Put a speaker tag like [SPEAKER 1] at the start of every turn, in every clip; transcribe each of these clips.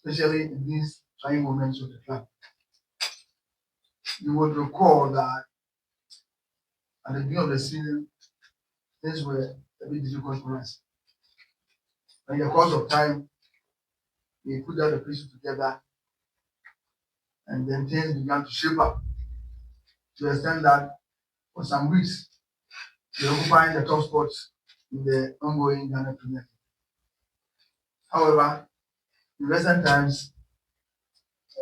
[SPEAKER 1] especially in these trying moments of the club. You would recall that at the beginning of the season, things were a bit difficult for us. In the course of time, we put all the pieces together, and then things began to shape up to the extent that for some weeks, we were occupying the top spots in the ongoing Ghana Premier League. However, in recent times,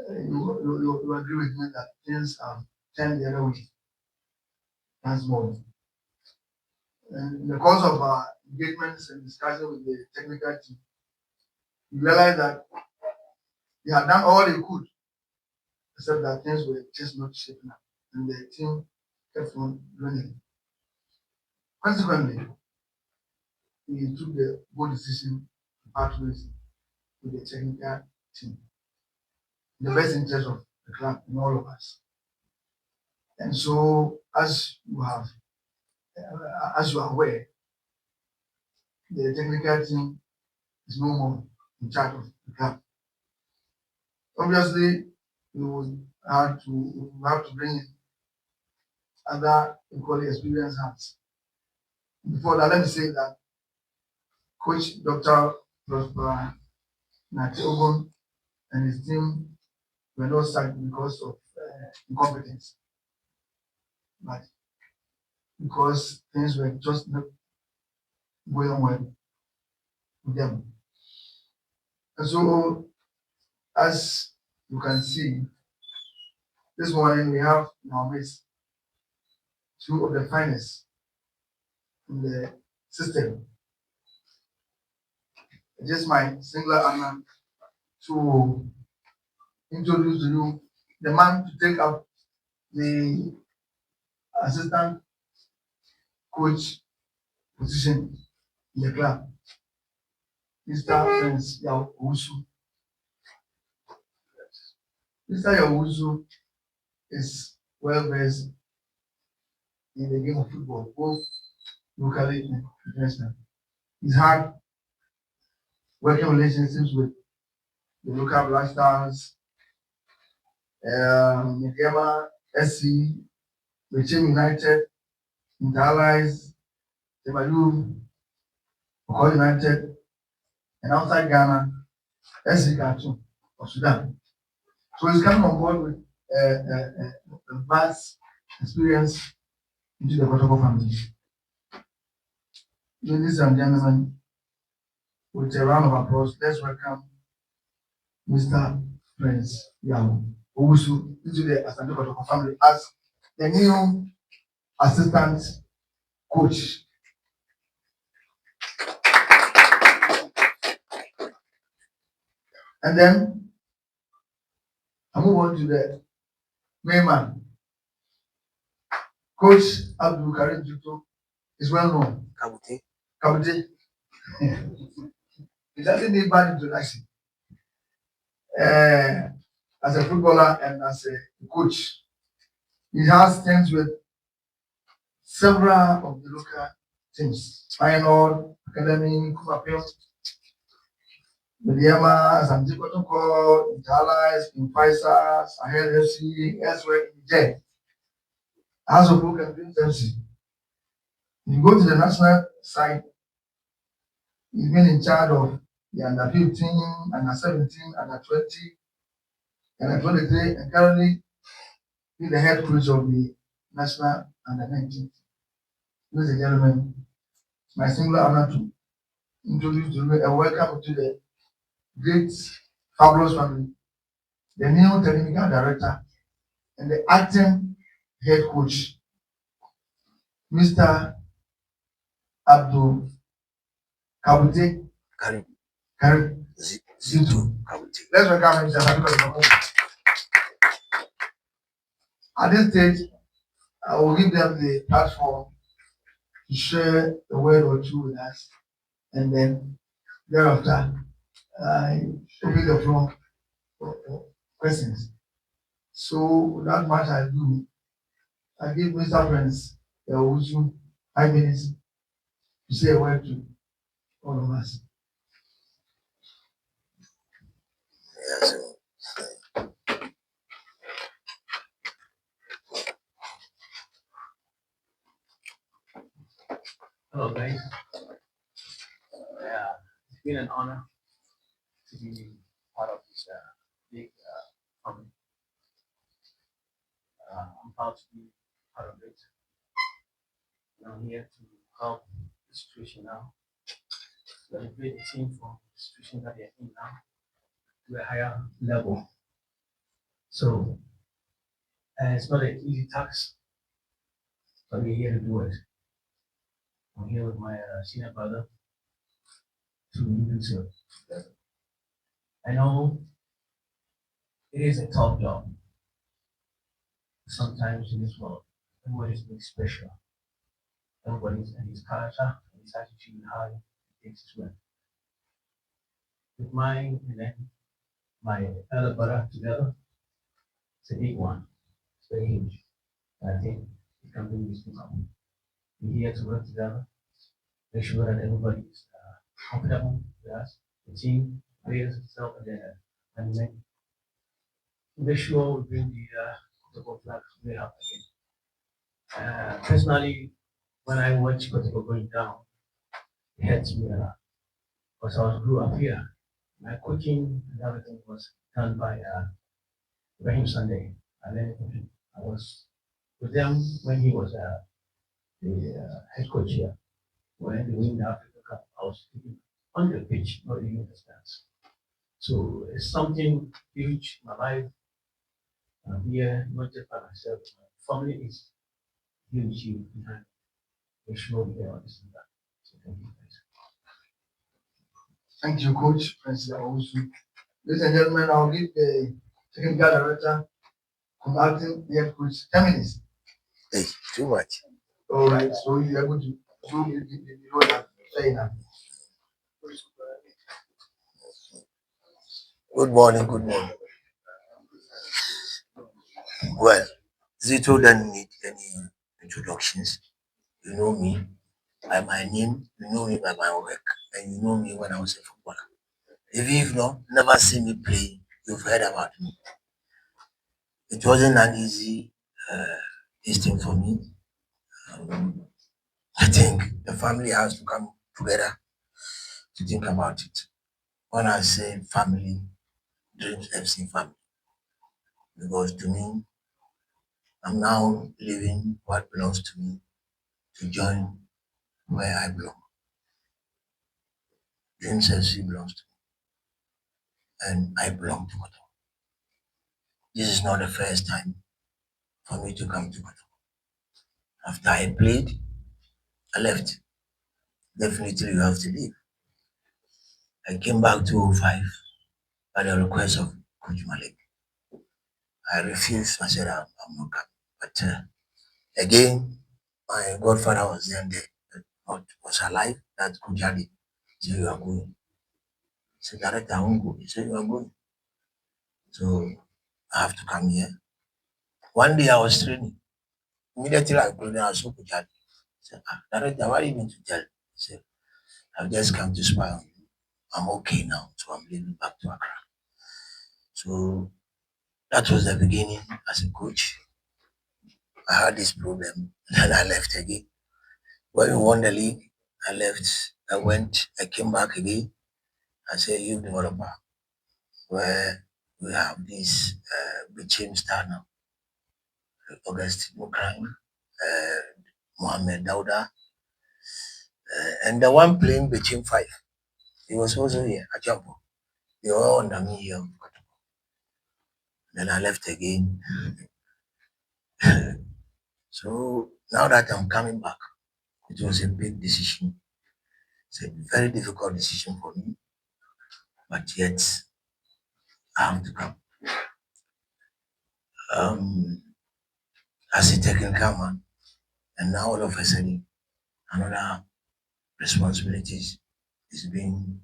[SPEAKER 1] you agree with me that things have turned the other way once more. And in the course of our engagements and discussion with the technical team, we realized that they had done all they could, except that things were just not shaping up, and the team kept on running. Consequently, we took the bold decision to part ways with the technical team in the best interest of the club and all of us. And so, as you are aware, the technical team is no more in charge of the club. Obviously, we would have to bring in other equally experienced hands. Before that, let me say that Coach Dr. Prosper Natiogon and his team were not sacked because of incompetence, but because things were just not going well with them. And so, as you can see, this morning we have in our midst two of the finest in the system. It is my singular honor to introduce to you the man to take up the assistant coach position in the club, Mr. Prince Yawusu. Mr. Yawusu is well versed in the game of football, both locally and internationally. He's had working relationships with the local Black Stars, Mediama, SC, Richmond United, Interallies, Tebalu, Oko United, and outside Ghana, SC Khartoum of Sudan. So he's coming on board with a vast experience into the Kotoko family. Ladies and gentlemen, with a round of applause, let's welcome Mr. Prince Yawusu into the Asante Kotoko family as the new assistant coach. And then I move on to the main man. Coach Karim Zito is well known. Kabute. He doesn't need bad introduction. As a footballer and as a coach, he has teams with several of the local teams. Pioneer, Academy, Kupapio, Mediama, Asante, Kotoko, Interallies, Infaisa, Sahel FC, elsewhere in J. House of Local Dreams FC. You go to the national side, he's been in charge of the under 15, under 17, under 20, under 23, and currently he's the head coach of the national under 19. Ladies and gentlemen, it's my singular honor to introduce you and welcome to the great, fabulous family, the new technical director and the acting head coach, Mr. Abdul Kabute Karim Zito. Let's welcome him. At this stage, I will give them the platform to share a word or two with us, and then thereafter, I open the floor for questions. So, without much ado, I give Mr. Prince Yawusu 5 minutes to say a word to all of us.
[SPEAKER 2] Yeah, so
[SPEAKER 3] Hello, guys. Yeah, it's been an honor to be part of this big family. I'm proud to be part of it. And I'm here to help the situation now, to elevate the team from the situation that they're in now to a higher level. So it's not an easy task, but we're here to do it. I'm here with my senior brother to do so together. I know it is a tough job. Sometimes in this world, everybody's being special. Everybody's and his character and his attitude, how he takes his work. With mine and then my elder brother together, it's a big one. It's very huge. And I think it can bring this to come. We're here to work together, make sure that everybody is comfortable with us, the team, players itself, and then make sure we bring the Kotoko flag way up again. Personally, when I watch Kotoko going down, it hurts me a lot because I was grew up here. My cooking and everything was done by Rahim Sunday. And then I was with them when he was the head coach here. When they win the Africa Cup, I was on the pitch, not even the stands. So it's something huge in my life. I'm here not just by myself. My family is huge behind. Make sure we understand that. So thank you guys.
[SPEAKER 1] Thank you, Coach Francis Owusu. Ladies and gentlemen, I'll give the technical director and acting head coach 10 minutes.
[SPEAKER 2] hey, too much.
[SPEAKER 1] All right, so you are going to do the role that saying now.
[SPEAKER 2] Good morning, good morning. Well, Zito doesn't need any introductions. You know me by my name, you know me by my work, and you know me when I was a footballer. If you've not never seen me play, you've heard about me. It wasn't an easy this thing for me. Um, I think the family has to come together to think about it. When I say family, Dreams FC family, because to me, I'm now leaving what belongs to me to join where I belong. Dreams FC belongs to me, and I belong to Kotoko. This is not the first time for me to come to Kotoko. After I played, I left. Definitely, you have to leave. I came back to 05 at the request of Coach Malik. I refused. I said, I'm not coming. But again, my godfather was then there, was alive. That Coach Ali said, you are going. I said, Director, I won't go. He said, you are going. So I have to come here. One day I was training. Immediately I called him, I saw Coach Ali. I said, Director, why are you going to tell? He said, I've just come to spy on you. I'm okay now, so I'm leaving back to Accra. So that was the beginning as a coach. I had this problem, and I left again. When we won the league, I left. I came back again. I said, youth developer, where we have this Bichim star now, Augustine Ukraine, Mohammed Dauda, and the one playing Bichim 5. He was also here at Jambo. They were all under me here. Then I left again. So now that I'm coming back, it was a big decision. It's a very difficult decision for me, but yet I have to come. Um, as a technical man, and now all of a sudden, another responsibilities is being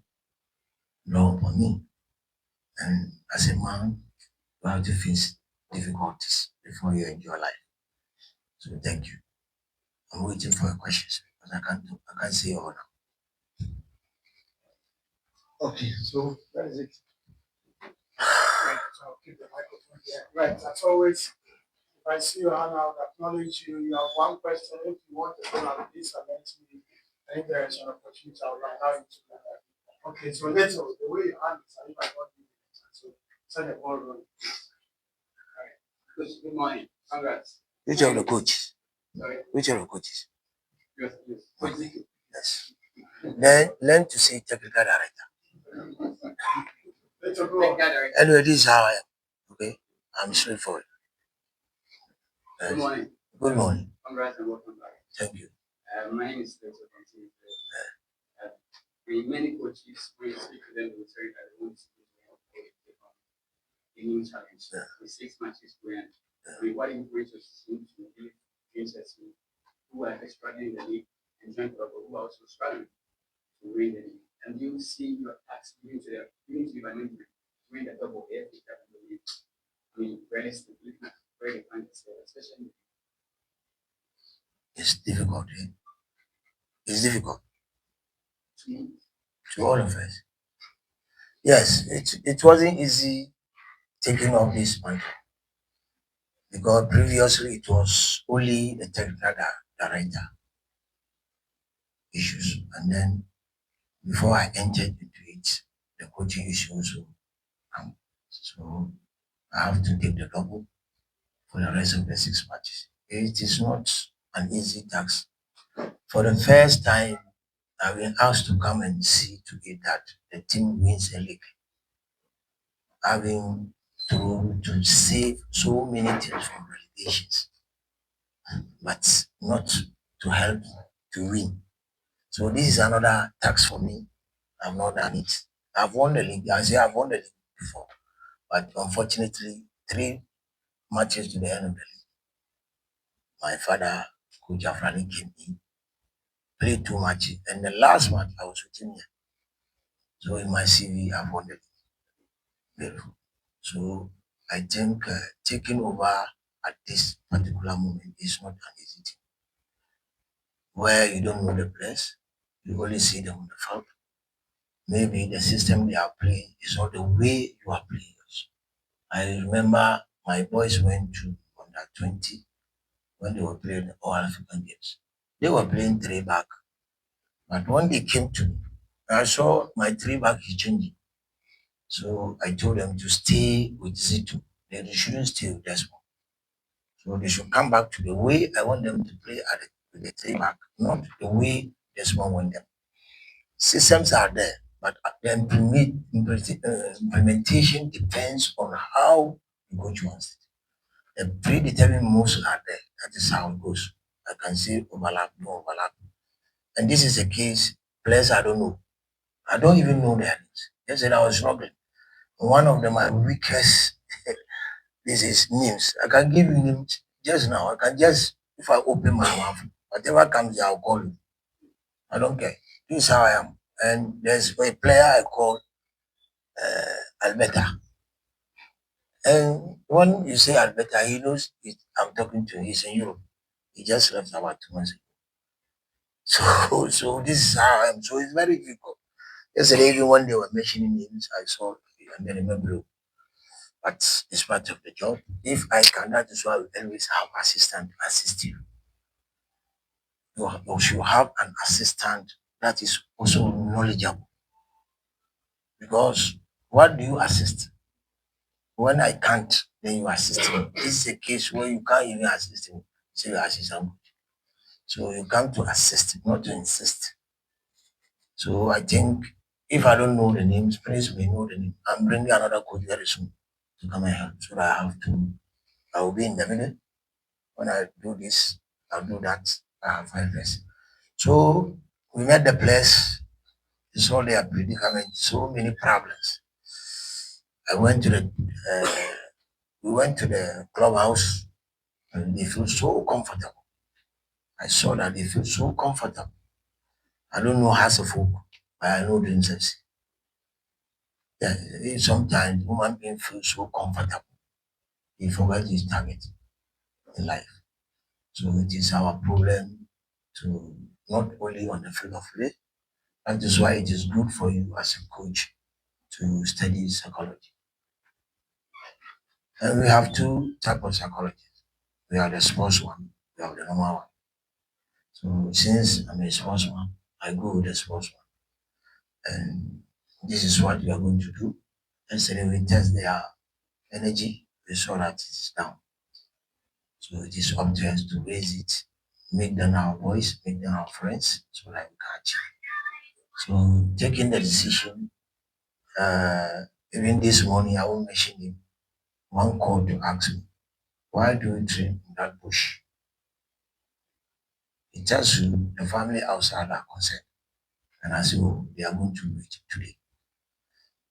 [SPEAKER 2] law upon me. And as a man, you have to face difficulties before you enjoy life. So thank you. I'm waiting for your questions because I can't say all now.
[SPEAKER 1] Okay, so that is it. Right, so I'll keep the microphone here. Right, as always, if I see your hand, I'll acknowledge you. You have one question. If you want to come out, please alert me. And if there is an opportunity, I'll allow you to do that. Okay, so little, the way your hand is, I think I want you to so send the ball rolling. All right. Good morning. Congrats.
[SPEAKER 2] Which of the coaches?
[SPEAKER 1] Sorry.
[SPEAKER 2] Which of the coaches?
[SPEAKER 1] Yes, yes.
[SPEAKER 2] Okay. Yes. Then learn to say technical director.
[SPEAKER 1] Little go.
[SPEAKER 2] Anyway, this is how I am. Okay? I'm straightforward.
[SPEAKER 1] Good morning.
[SPEAKER 2] Good morning.
[SPEAKER 1] Congrats and welcome back.
[SPEAKER 2] Thank you.
[SPEAKER 1] My name is Zito from many coaches, when you speak to them, they will tell you that they want to take on a new challenge. With 6 matches to end. What encourages you to be interested who are struggling in the league and join club who are also struggling to win the league. And you see your tax given to them, given to you by management to win the double every time in the league. I mean, realistically, looking at where they find themselves, especially.
[SPEAKER 2] It's difficult. It's difficult
[SPEAKER 1] To me.
[SPEAKER 2] to all of us. Yes, it wasn't easy taking on this mantle because previously it was only the technical director issues, and then before I entered into it, the coaching issue also come. So I have to take the double for the rest of the 6 matches. It is not an easy task. For the first time, I've been asked to come and see to it that the team wins a league, having to save so many teams from relegations, but not to help to win. So this is another tax for me. I've not done it. I've won the league. I say I've won the league before, but unfortunately, 3 matches to the end of the league, my father, Coach Afrani, came in, played 2 matches, and the last match I was with him here. So in my CV, I've won the league. Beautiful. So I think taking over at this particular moment is not an easy thing. Where you don't know the players, you only see them on the field. Maybe the system they are playing is not the way you are playing. I remember my boys went to under 20 when they were playing all African games. They were playing 3 back. But when they came to me, I saw my 3 back is changing. So I told them to stay with Zito. They shouldn't stay with Desmond. So they should come back to the way I want them to play with the 3 back, not the way Desmond want them. Systems are there, but the implementation depends on how the coach wants it. The predetermined moves are there. That is how it goes. I can see overlap, no overlap. And this is a case, players I don't know. I don't even know their names. Yesterday I was struggling. One of them, my weakest, this is names. I can give you names just now. I can just, if I open my mouth, whatever comes here, I'll call you. I don't care. This is how I am. And there's a player I call Alberta. And when you say Alberta, he knows I'm talking to him. He's in Europe. He just left about 2 months ago. So this is how I am. So it's very difficult. Yesterday, even when they were mentioning names, I saw and then remember. But it's part of the job. If I can, that is why we always have assistant to assist you. You should have an assistant that is also knowledgeable. Because what do you assist? When I can't, then you assist me. This is a case where you can't even assist me. So you assist me. So you come to assist, not to insist. So I think if I don't know the names, please may know the name. I'm bringing another coach very soon to come and help. So I will be in the middle. When I do this, I'll do that. I have 5 years. So we met the place. We saw their predicament, so many problems. I went to we went to the clubhouse and they feel so comfortable. I saw that they feel so comfortable. I don't know how to folk, but I know the incense. Yeah, sometimes human being feel so comfortable. He forget his target in life. So it is our problem to not only on the field of play. That is why it is good for you as a coach to study psychology. And we have two types of psychologists. We have the sports one, we have the normal one. So since I'm a sports one, I go with the sports one. And this is what we are going to do. Yesterday we test their energy, we saw that it is down. So it is up to us to raise it, make them our voice, make them our friends, so that we can achieve. So taking the decision, even this morning I will mention him. One called to ask me, why do you train in that bush? It tells you the family outside are concerned. And I say, oh, they are going to do it today.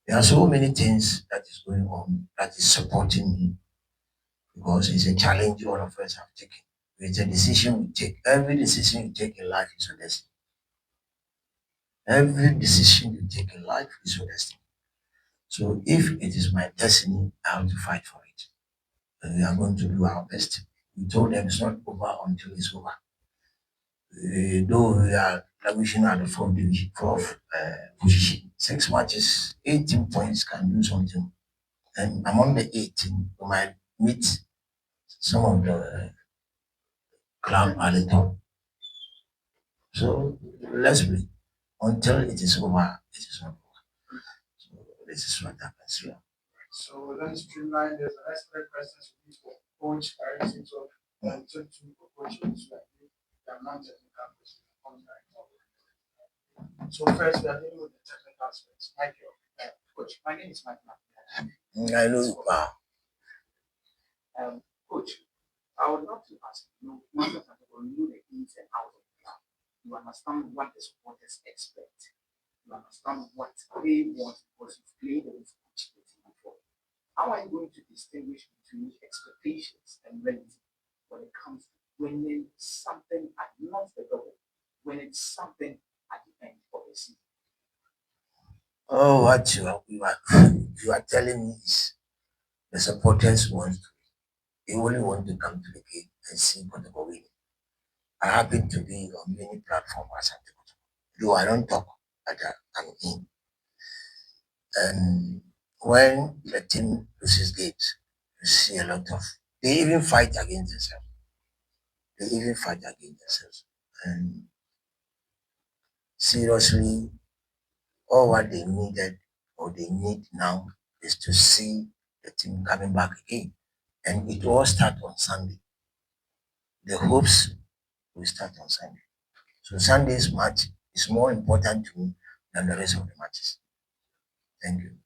[SPEAKER 2] There are so many things that is going on that is supporting me because it's a challenge all of us have taken. It's a decision we take. Every decision you take in life is your destiny. Every decision you take in life is your destiny. So if it is my destiny, I have to fight for it. And we are going to do our best. We told them it's not over until it's over. Though we are languishing at the fourth position, 6 matches, 18 points can do something. And among the 18, we might meet some of the club at the top. So let's wait until it is over. It is not over. So this is what happens here.
[SPEAKER 1] So let me streamline this. The next three questions will be for Coach Karim Zito and two for Coach Yusuf. They are non-technical questions. So first, we are dealing with the technical aspects. Michael, Coach, my name is Michael.
[SPEAKER 2] I know you are.
[SPEAKER 4] Coach, I would love to ask you, Master Kotoko, you know the ins and outs of the club. You understand what the supporters expect. You understand what they want because you've played with each team before. How are you going to distinguish between expectations and reality when it comes to winning something at not the double, when it's something at the end of the season?
[SPEAKER 2] Oh, what you are telling me is the supporters want to, they only want to come to the game and see Kotoko win. I happen to be on many platforms as Asante. Though I don't talk, but I'm in. And when the team loses games, you see a lot of, they even fight against themselves. They even fight against themselves. And seriously, all what they needed or they need now is to see the team coming back again. And it all start on Sunday. The hopes will start on Sunday. So Sunday's match is more important to me than the rest of the matches. Thank you.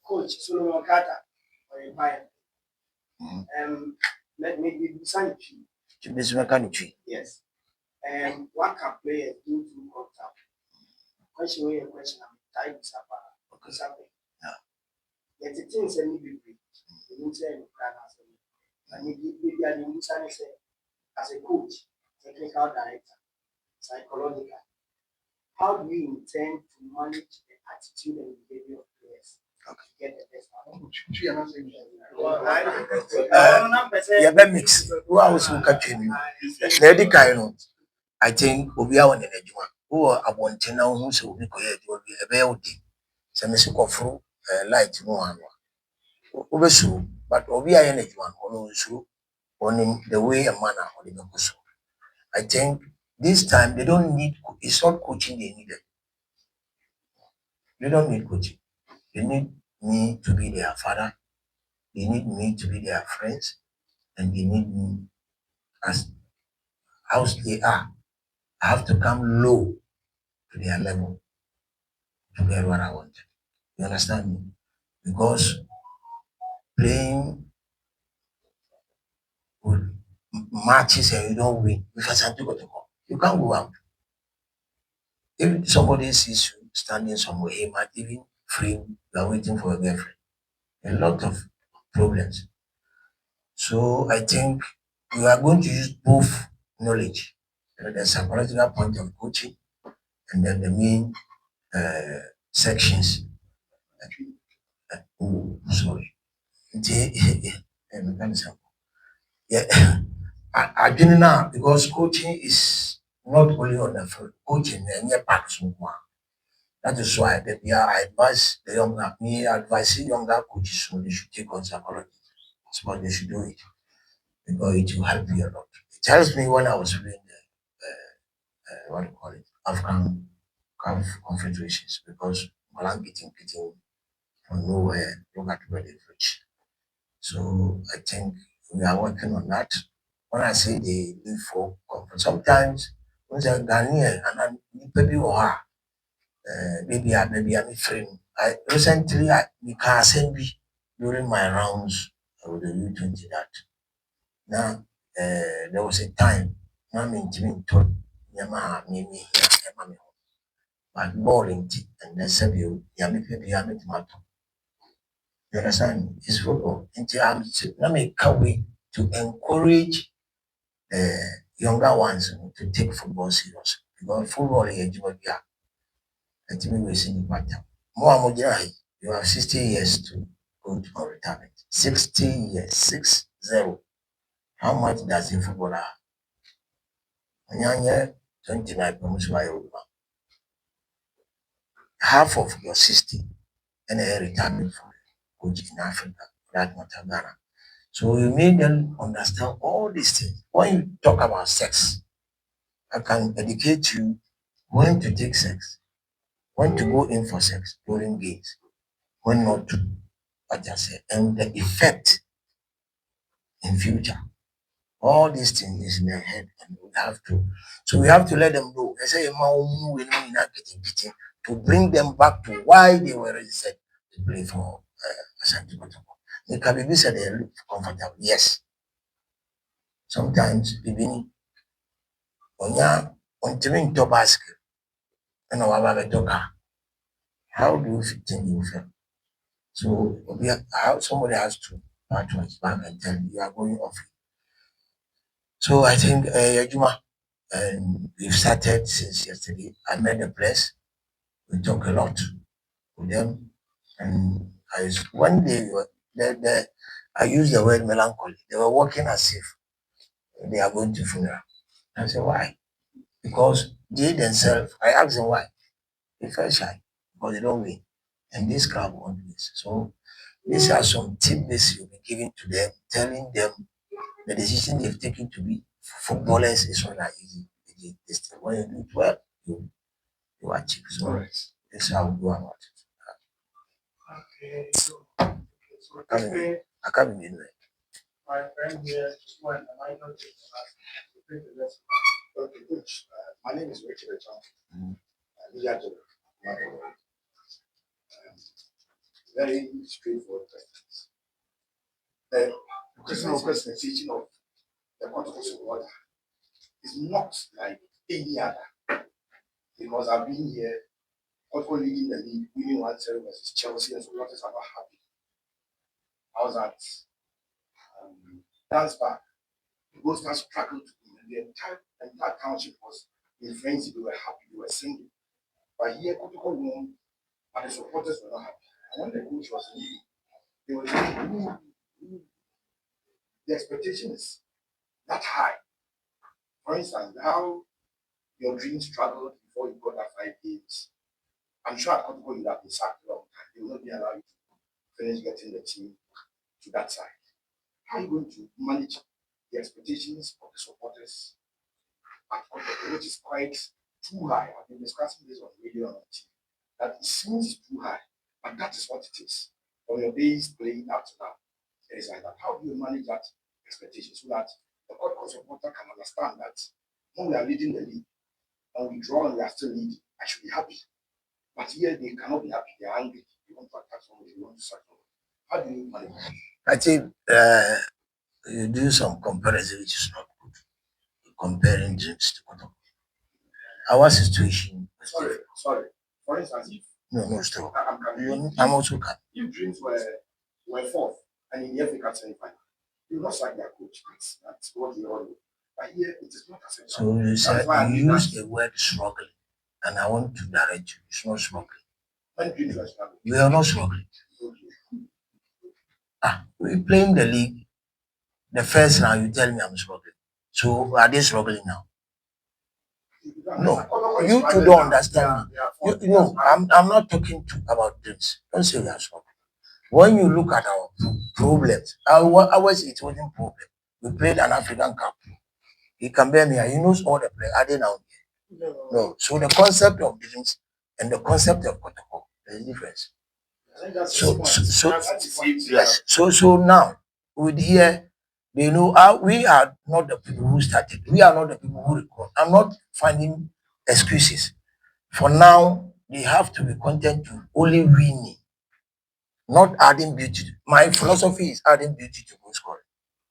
[SPEAKER 5] Coach Solomon Carter or a buyer.
[SPEAKER 2] Mhm.
[SPEAKER 5] Let me give you sanity.
[SPEAKER 2] Yes.
[SPEAKER 5] What can players do to contact? Question me a question. I'm tired of
[SPEAKER 2] Okay.
[SPEAKER 5] something.
[SPEAKER 2] Yeah.
[SPEAKER 5] Yet the things that need to be the inside of Ghana. And maybe I need to say as a coach, technical director, psychological. How do you intend to manage the attitude and behavior of players?
[SPEAKER 2] Okay.
[SPEAKER 5] Get the best out of
[SPEAKER 2] Yɛbɛ mix wo a wosi woka twɛ mu na ɛdi kan no I think obi a wɔne n'adwuma wowɔ abɔnten na wohu sɛ obi kɔyɛ adwuma bi ɛbɛyɛ wo den sɛ mesi kɔforo light mu ano a wobɛsuro but obi a yɛ n'adwuma no ɔno nsuro ɔnim the way a man a ɔde bɛkɔ so I think this time they don't need it's not coaching they needed they don't need coaching they need me to be their father they need me to be their friends and they need me as they are. I have to come low to their level to get what I wanted. You understand me? Because playing with matches and you don't win, because I go to go. You can't go out. If somebody sees you standing somewhere, he might even frame you are waiting for a girlfriend. A lot of problems. So I think we are going to use both knowledge, the psychological point of coaching, and then the main sections. Oh, sorry. Yeah, I didn't know because coaching is not only on the field. Coaching and your back so far. That is why I advise the younger coaches when they should take on psychology. It's what they should do it because it will help you a lot. It helps me when I was playing what do you call it, African Cup confederations because Malang getting from nowhere, look at where they've reached. So I think we are working on that. When I say the need for comfort, sometimes when they're Ghanaian and I'm maybe maybe I'm friend. I recently I became assembly during my rounds with the U20 that now there was a time now I'm in told Yamaha me but boring and then said you Yami tomato. You understand? It's football. And let me can't wait to encourage younger ones to take football serious. Because football is a job, yeah. And to me, we're seeing matter. More you have 60 years to go to retirement. 60 years, 60. How much does a footballer have? Nyanya, 29 promotion by over. Half of your 60 and a retirement for coach in Africa, for that matter, Ghana. So you made them understand all these things. When you talk about sex, I can educate you when to take sex, when to go in for sex during games, when not to, what I said, and the effect in future. All these things is in their head, and we have to. So we have to let them know. I say, we're not getting to bring them back to why they were registered to play for Asante. They can be said they look comfortable. Yes, sometimes even ɔntumi ntɔ basket ɛna waba abɛtɔ car. How do you think you feel? So how somebody has to patronize back and tell you are going off. So I think Yajuma, and we've started since yesterday. I met the place. We talk a lot with them, and one day I used the word melancholy. They were walking as if they are going to funeral. I said why? Because they themselves. I asked them why. They felt shy because they don't win. And this crowd won't this. So these are some tips you'll be giving to them, telling them the decision they've taken to be footballers is not that easy. When you do it well, you achieve. So this is how we go about it.
[SPEAKER 1] Okay, so
[SPEAKER 2] I can't be anywhere.
[SPEAKER 1] my friend here, one, am I not taking the last?
[SPEAKER 6] Okay, coach. My name is Richard Johnson. Very straightforward questions. The question teaching of the Kotoko water is not like any other because I've been here, Kotoko leading the league, winning 1-0 versus Chelsea, and supporters are not happy. I was at dance back. The both stars struggled to win, and the entire township was in frenzy. They were happy, they were singing. But here, Kotoko won, and the supporters were not happy. And when the coach was leaving, they were saying, the expectation is that high. For instance, how your dream struggled before you got that 5 games. I'm sure at Kotoko you have been sacked a long time. They will not be allowed to finish getting the team to that side. How are you going to manage the expectations of the supporters at Kotoko, which is quite too high? I've been discussing this on radio and on TV. That it seems too high, but that is what it is. From your days playing up to now, it is like that. How do you manage that expectation so that the Kotoko supporter can understand that when we are leading the league and we draw and we are still leading, I should be happy. But here they cannot be happy, they are angry. They want to attack somebody, they want to sack somebody. How do you manage that?
[SPEAKER 2] I think you do some comparison which is not good. Comparing dreams to Kotoko. Our situation.
[SPEAKER 6] Sorry. For instance, if
[SPEAKER 2] No, stop.
[SPEAKER 6] I'm
[SPEAKER 2] also can.
[SPEAKER 6] If dreams were fourth and in the FA Cup semi-final, you not sack their coach. That's what we all know. But here it is not acceptable.
[SPEAKER 2] So you said you use the word struggling, and I want to direct you. It's not struggling.
[SPEAKER 6] When dreams were struggling,
[SPEAKER 2] We are not struggling. We playing the league. The first round, you tell me I'm struggling. So are they struggling now? No, you two don't understand me. I'm not talking about dreams. Don't say we are struggling. When you look at our problems, ours it wasn't problem. We played an African Cup. He can bear me. He knows all the players. Are they now? No. So the concept of dreams and the concept of Kotoko, there is difference. Yes. So now with here, they know we are not the people who started. We are not the people who record. I'm not finding excuses. For now, they have to be content to only winning, not adding beauty. My philosophy is adding beauty to goal scoring.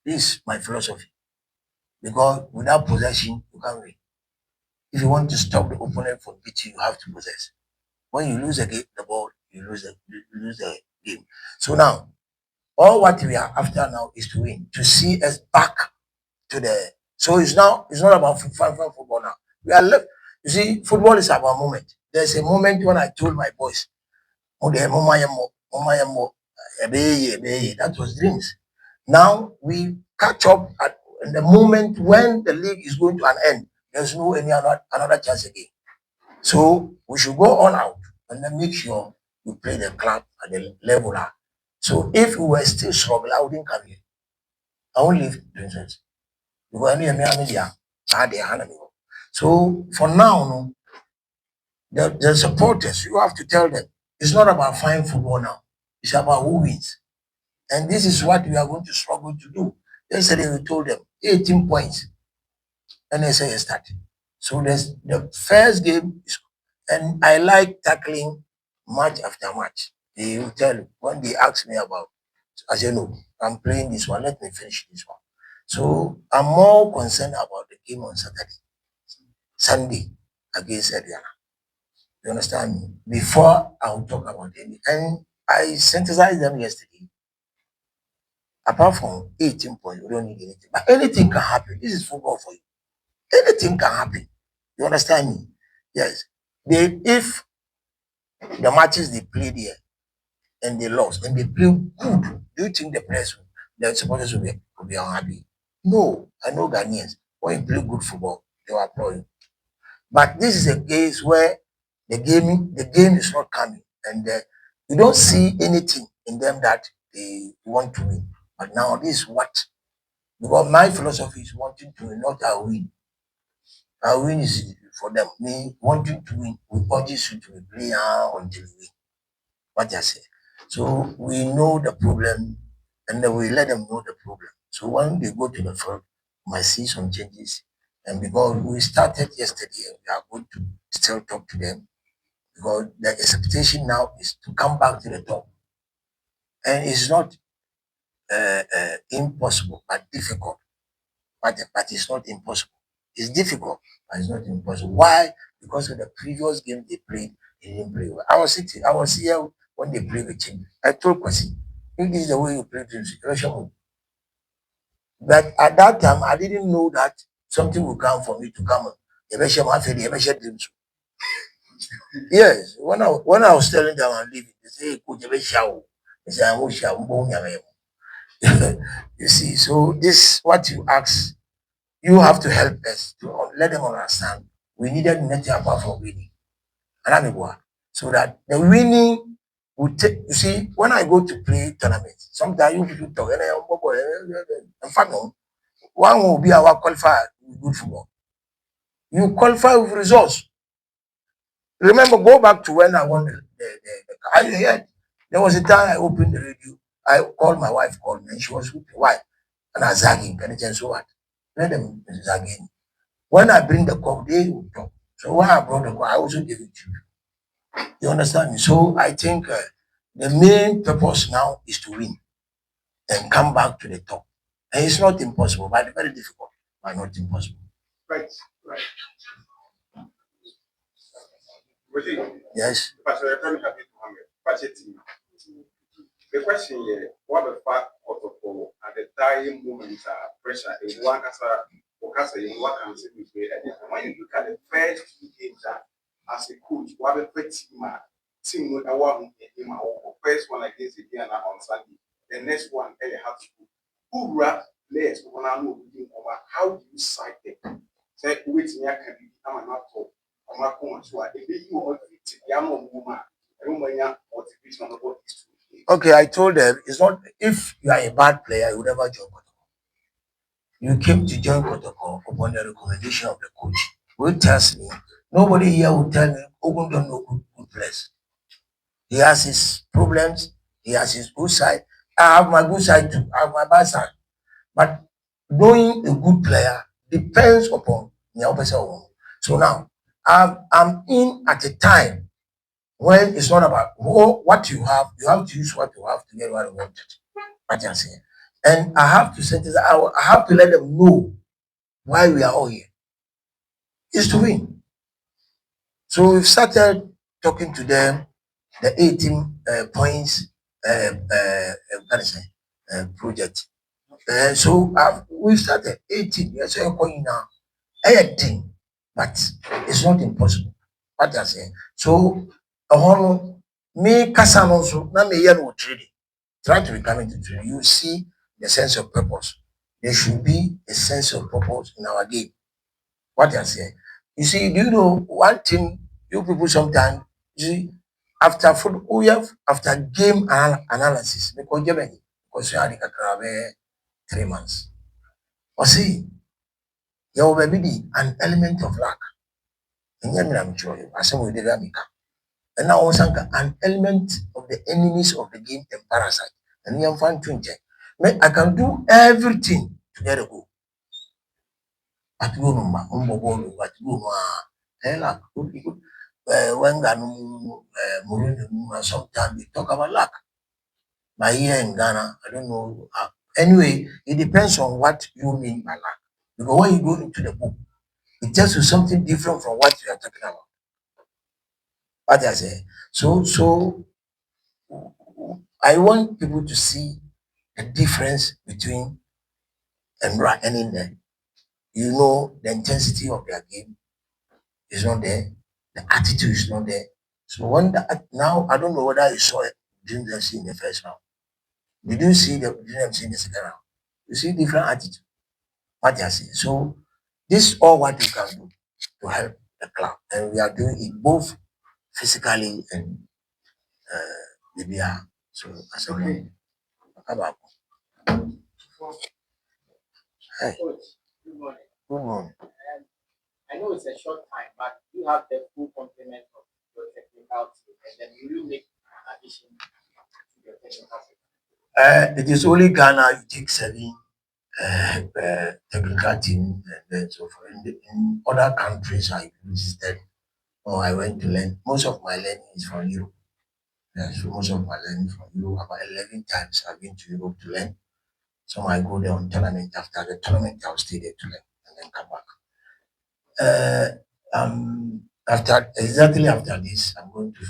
[SPEAKER 2] This is my philosophy. Because without possession, you can't win. If you want to stop the opponent from beating, you have to possess. When you lose the ball, you lose the game. So now, all what we are after now is to win, to see us back to the. So it's not about football now. We are left. You see, football is about moment. There's a moment when I told my boys, "Oh, the mama yemo, mama yemo, ebeye." That was dreams. Now we catch up at the moment when the league is going to an end. There's no any another chance again. So we should go all out and then make sure we play the club at the level. So if we were still struggling, I wouldn't come here. I won't leave Princess. Because I mean, I had a hand on me. So for now, no, the supporters, you have to tell them it's not about fine football now. It's about who wins. And this is what we are going to struggle to do. Yesterday we told them 18 points. And they say started. So there's the first game is, and I like tackling match after match. They will tell you when they ask me about, I say no, I'm playing this one, let me finish this one. So I'm more concerned about the game on Sunday against Ediana. You understand me? Before I'll talk about it. And I synthesized them yesterday. Apart from 18 points, we don't need anything. But anything can happen. This is football for you. Anything can happen. You understand me? Yes. If the matches they played here and they lost and they play good, do you think the supporters will be unhappy? No, I know Ghanaians. When you play good football, they will applaud you. But this is a case where the game is not coming, and you don't see anything in them that they want to win. But now this is what, because my philosophy is wanting to win, not a win. A win is for them. Me wanting to win, we urge you to be playing until we win. What I say. So we know the problem, and then we let them know the problem. So when they go to the field, we might see some changes. And because we started yesterday, and we are going to still talk to them, because the expectation now is to come back to the top. And it's not impossible, but difficult. But it's not impossible. It's difficult, but it's not impossible. Why? Because of the previous game they played, they didn't play well. I was here when they played with him. I told Kwasi, if this is the way you play dreams, but at that time, I didn't know that something will come for me to come on. Dreams. Yes, when I was telling them I'm leaving, they say, Coach, they say, I wish I would. You see, so this what you ask, you have to help us to let them understand we needed nothing apart from winning. And I'm a so that the winning would take, you see, when I go to play tournaments, sometimes you people talk, in fact, no, one will be our qualifier with good football. You qualify with results. Remember, go back to when I won I heard there was a time I opened the radio. I called my wife, called me, and she was with me. Why? And I was zagging, and so what? Let them zagging. When I bring the cup, they will talk. So when I brought the cup, I also gave it to you. You understand me? So I think the main purpose now is to win and come back to the top. And it's not impossible, but very difficult, but not impossible.
[SPEAKER 6] Right, right.
[SPEAKER 2] Yes.
[SPEAKER 6] Pastor, I'm happy to have it. Pastor, the question is, what the fact of at the time moment pressure in one as in one can say when you look at the first two games as a coach, what the team with a one in my first one against Indiana on Sunday, the next one they have to who rap players when I know over how do you cite them? Say which near can be I'm not
[SPEAKER 2] Okay, I told them it's not if you are a bad player, you will never join Kotoko. You came to join Kotoko upon the recommendation of the coach. Who tells me nobody here will tell me Ogun don't know good players. He has his problems, he has his good side. I have my good side too, I have my bad side. But knowing a good player depends upon the opposite one. So now I'm in at a time when it's not about what you have to use what you have to get what you wanted. What I'm saying. And I have to send this, I have to let them know why we are all here. Is to win. So we've started talking to them, the 18 points what is it, project. So we started 18 years going now. Anything, but it's not impossible. What I say. So me Kasan also, na me yen trading. Try to become into trading. You see the sense of purpose. There should be a sense of purpose in our game. What I say. You see, do you know one thing you people sometimes you see after food we have after game analysis because you had 3 months. Or see, there will be an element of luck. And I'm sure you, as we did and now also an element of the enemies of the game and parasite. And you find 20. I can do everything to get a goal. At go no ma, but go no. Luck, good. When sometimes we talk about luck. But here in Ghana, I don't know. Anyway, it depends on what you mean by luck. Because when you go into the book, it tells you something different from what you are talking about. What I say. So I want people to see the difference between and in there. You know, the intensity of their game is not there, the attitude is not there. So when now I don't know whether you saw it didn't see in the first round. Did you see didn't see in the second round? You see different attitude. What I say. So this is all what you can do to help the club. And we are doing it both physically and maybe so as a
[SPEAKER 5] Okay.
[SPEAKER 2] about hey,
[SPEAKER 5] Coach, good morning.
[SPEAKER 2] good morning.
[SPEAKER 5] I know it's a short time, but you have the full complement of your technical team, and then will you make an addition to your technical team?
[SPEAKER 2] It is only Ghana you take 7 technical team and then so for in other countries I visited or I went to learn. Most of my learning is from Europe. Yeah, so most of my learning from Europe. About 11 times I've been to Europe to learn. So I go there on tournament. After the tournament, I'll stay there to learn and then come back. After exactly after this, I'm going to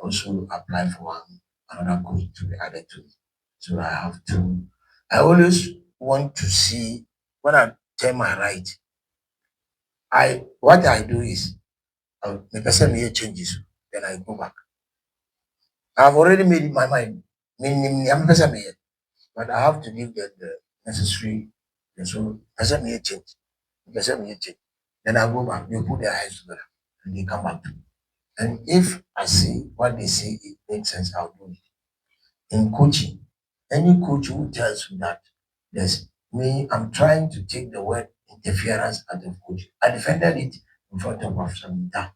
[SPEAKER 2] also apply for another coach to be added to. So I have to. I always want to see when I turn my right. What I do is the person here changes, then I go back. I've already made in my mind. Meaning I'm person here, but I have to give them the necessary. So person here change. Person here change. Then I go back. They put their eyes together and they come back to me. And if I see what they say it makes sense, I'll do it. In coaching, any coach who tells you that there's me, I'm trying to take the word interference out of coaching. I defended it in front of Samita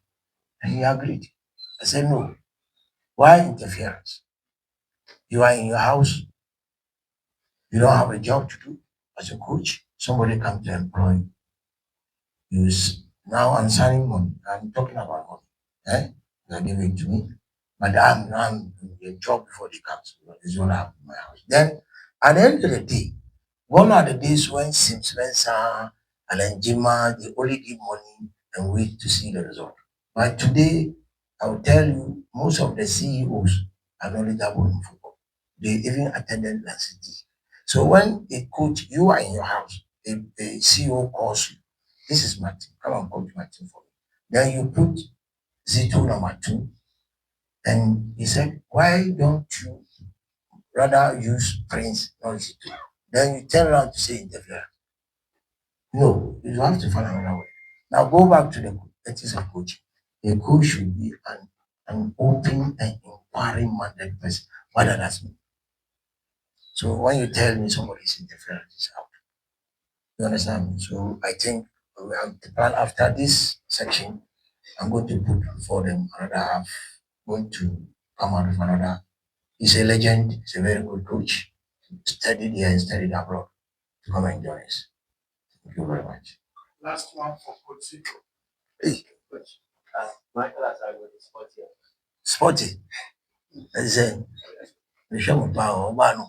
[SPEAKER 2] and he agreed. I said, no, why interference? You are in your house, you don't have a job to do as a coach, somebody comes to employ you. Now I'm signing money, I'm talking about money. Eh? They're giving it to me. But I'm doing a job before they come. So this is what I have in my house. Then at the end of the day, gone are the days when Sim Spencer and Jima they only give money and wait to see the result. But today, I will tell you, most of the CEOs are knowledgeable in football. They even attended La City. So when a coach, you are in your house, a CEO calls you, this is my team, come and coach my team for me. Then you put Zito number 2, and he said, why don't you rather use Prince, not Zito? Then you turn around to say interfere. No, you have to find another way. Now go back to the ethics of coaching. A coach should be an open and inquiring-minded person. What does that mean? So when you tell me somebody is indifferent, it's out. You understand me? So I think we have the plan after this section. I'm going to put for them another half, going to come out with another. He's a legend, he's a very good coach. Studied here and studied abroad to come and join us. Thank you very much.
[SPEAKER 1] Last one for Coach Zito.
[SPEAKER 2] Hey,
[SPEAKER 3] Michael has already spotted.
[SPEAKER 2] sporty. Let's say, we show me power, man.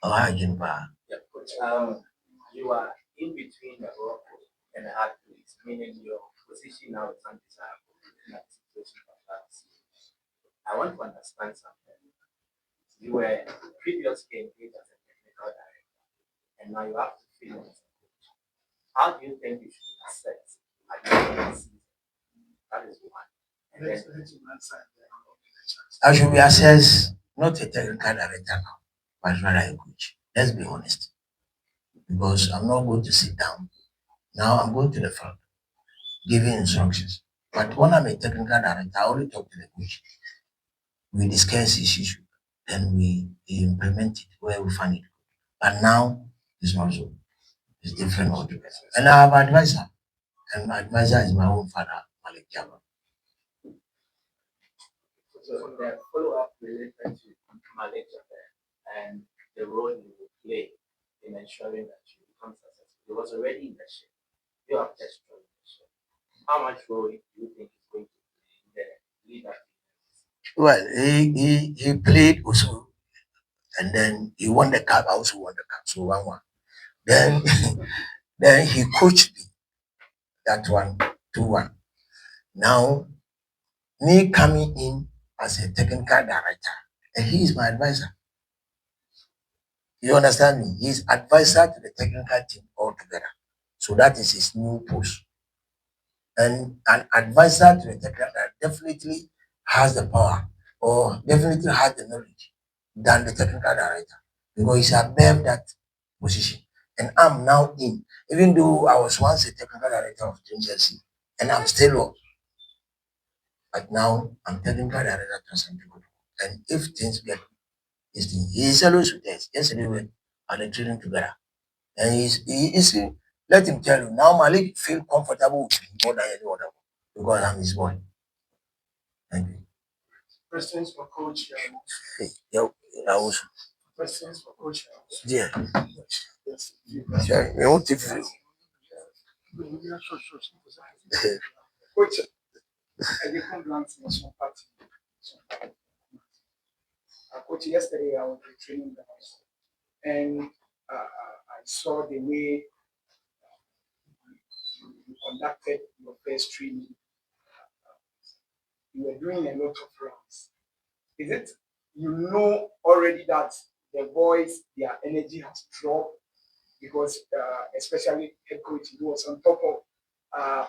[SPEAKER 2] Oh, I can power.
[SPEAKER 3] Yeah, coach. You are in between the rock and the hard place, meaning your position now is undesirable in that situation of that. I want to understand something. You were previously engaged as a technical director, and now you have to fill in as a coach. How do you think you should assess at the end of the season? That is one. And then
[SPEAKER 2] I should be assessed not a technical director now, but rather a coach. Let's be honest. Because I'm not going to sit down. Now I'm going to the front, giving instructions. But when I'm a technical director, I only talk to the coach. We discuss this issue, then we implement it where we find it. But now it's not so. It's different altogether. And I have an advisor. And my advisor is my own father, Malik Jama.
[SPEAKER 3] so the follow-up related to Malik and the role you will play in ensuring that you become successful. It was already in the ship. You have just joined the ship. How much role do you think is going to play in the leader?
[SPEAKER 2] Well, he played also, and then he won the cup. I also won the cup, so 1-1. Then then he coached me that one 2-1. Now me coming in as a technical director, and he is my advisor. You understand me? He's advisor to the technical team altogether. So that is his new post. And an advisor to the technical director definitely has the power or definitely has the knowledge than the technical director because he's above that position. And I'm now in, even though I was once a technical director of Chelsea, and I'm still on. But now I'm technical director to Asante. And if things get this thing, he is always with us. Yesterday we are the training together. And let him tell you, now Malik feel comfortable with me more than any other because I'm his boy. Thank you.
[SPEAKER 1] Questions for Coach.
[SPEAKER 2] Hey, yo, I was
[SPEAKER 1] Questions for Coach.
[SPEAKER 2] there.
[SPEAKER 1] Yes.
[SPEAKER 2] Sure, we won't take free.
[SPEAKER 1] Coach, I did come down to some party. Coach, yesterday I was training the house, and I saw the way you conducted your first training. You were doing a lot of runs. Is it you know already that the boys, their energy has dropped because especially head coach who was on top of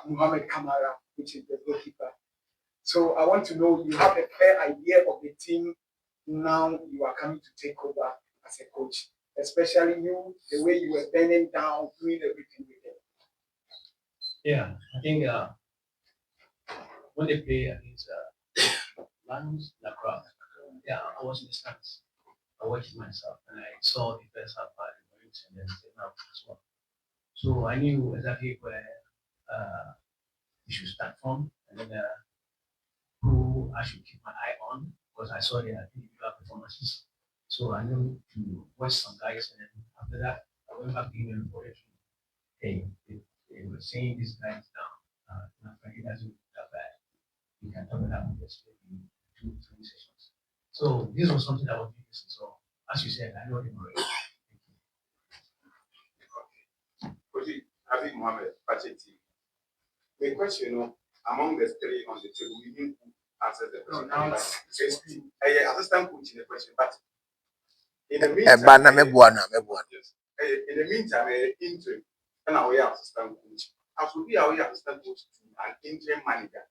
[SPEAKER 1] Muhammad Kamara, which is the goalkeeper. So I want to know you have a fair idea of the team now you are coming to take over as a coach, especially you, the way you were bending down, doing everything with them.
[SPEAKER 3] Yeah, I think when they play against Lanús, Lacroix, yeah, I was in the stands. I watched myself and I saw the first half part of the and then the second half as well. So I knew exactly where you should start from and then who I should keep my eye on because I saw their individual performances. So I knew to watch some guys and then after that I went back to email for it. Hey, they were saying this guy is down. My friend, he doesn't look that bad. You can top it up just maybe 2 3 sessions. So this was something that was missing. So as you said, I know him already.
[SPEAKER 6] I think Mohammed Pacheti. The question, among the three on the table, we need to answer the question.
[SPEAKER 1] No,
[SPEAKER 6] Assistant coach in the question, but in the meantime, yes. In the meantime, interim, and our assistant coach. As we be our assistant coach to an interim manager.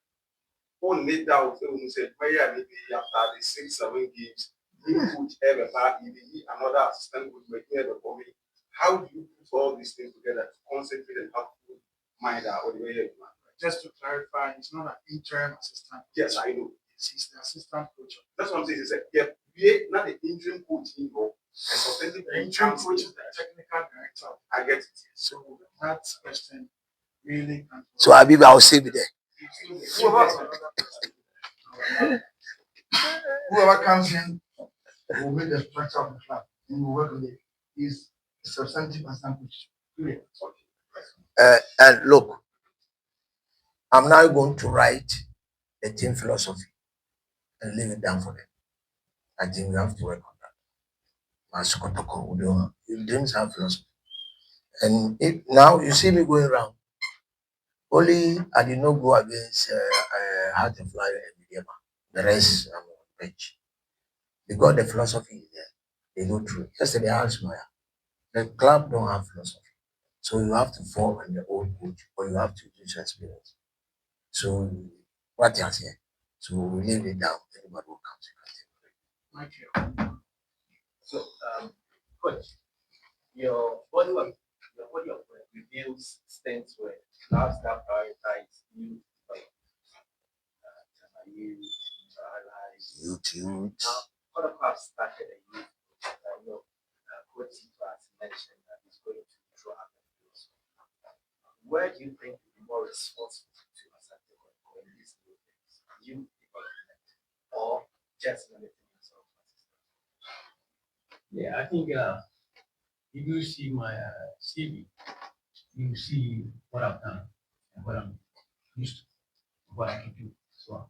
[SPEAKER 6] Only doubt when we said, maybe after the 6-7 games, he coach ever back, another assistant coach may hear the me. How do you put all these things together to concentrate and have to mind out the way you
[SPEAKER 1] just to clarify, he's not an interim assistant.
[SPEAKER 6] Yes, I know.
[SPEAKER 1] He's the assistant coach.
[SPEAKER 6] That's what I'm saying. He said, yeah, we not the interim coach involved.
[SPEAKER 1] The interim coach is the technical director.
[SPEAKER 6] I get it.
[SPEAKER 1] So that question really can't.
[SPEAKER 2] So Abib, I'll save it there.
[SPEAKER 1] Whoever comes in will make the structure of the club and will work with it. He's a substantive assistant coach. Period.
[SPEAKER 2] And look, I'm now going to write the team philosophy and leave it down for them. I think we have to work on that. As Kotoko, dreams have philosophy. And now you see me going around. Only I did not go against Heart and Fly and Mediama. The rest I'm on bench. Because the philosophy is there. They go through. Yesterday I asked Maya, the club don't have philosophy. So you have to form on the old coach or you have to use your experience. So what you say? So we leave it down. Anybody will come to
[SPEAKER 3] Thank you. So, coach, your body of work reveals strengths where clubs that prioritize youth
[SPEAKER 2] YouTube.
[SPEAKER 3] Now, other clubs started a youth. Coach Zito has mentioned that he's going to draw up a philosophy. Where do you think you'll be more responsible to Asante in these new things? Youth development or just limiting yourself? Yeah, I think if you see my CV, you see what I've done and what I'm used to, what I can do. So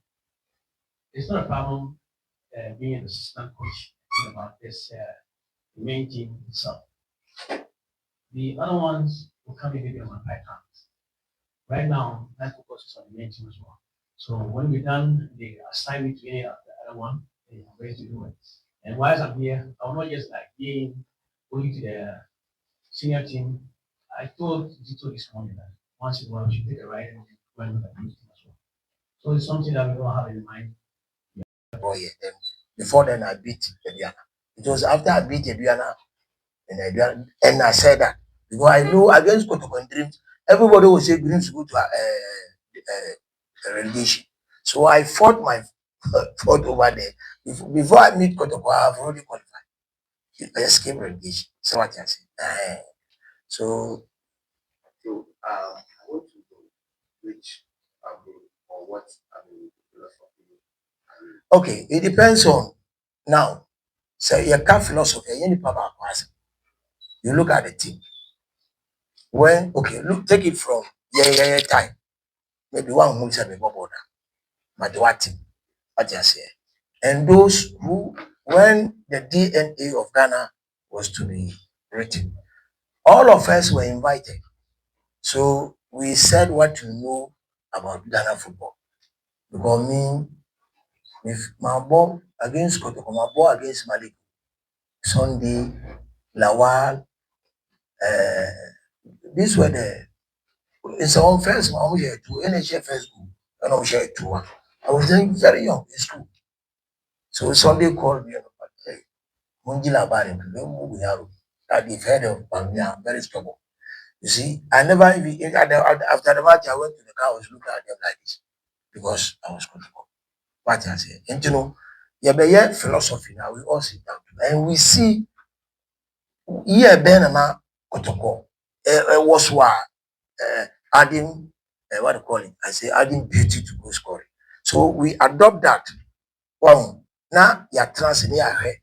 [SPEAKER 3] it's not a problem being an assistant coach about this the main team itself. The other ones will come in maybe on my pipelines. Right now, my focus is on the main team as well. So when we're done, they assign me to any of the other one, and I'm ready to do it. And whilst I'm here, I will not just like going to the senior team. I told Zito this morning that once in a while we should take a ride and run with the youth team as well. So it's something that we don't have in mind.
[SPEAKER 2] Oh yeah. Then before then I beat Ediana. It was after I beat Ediana and I said that because I know against Kotoko and Dreams, everybody will say Dreams go to relegation. So I fought my fought over there. Before I meet Kotoko, I have already qualified. I escaped relegation. So what I say. So
[SPEAKER 6] I want to know which or what philosophy.
[SPEAKER 2] okay, it depends on now. Say your car philosophy, you look at the team. When look, take it from time. Maybe one who said border, but what team? What you say? And those who, when the DNA of Ghana was to be written, all of us were invited. So we said what we know about Ghana football. Because me, if my ball against Kotoko, my ball against Malik, Sunday, Lawal, these were the it's our first one we had to NHL first goal and I share two. I was then very young in school. So Sunday called me hey, Munjila Barin, that they've heard of Bamia, very stubborn. You see, I never even after the match I went to the car, I was looking at them like this because I was going to go. What I say, and you know, yeah, philosophy now we all sit down and we see Ben and Kotoko was what adding what do you call it? I say adding beauty to goal scoring. So we adopt that. Wow. Now you're transferring your head.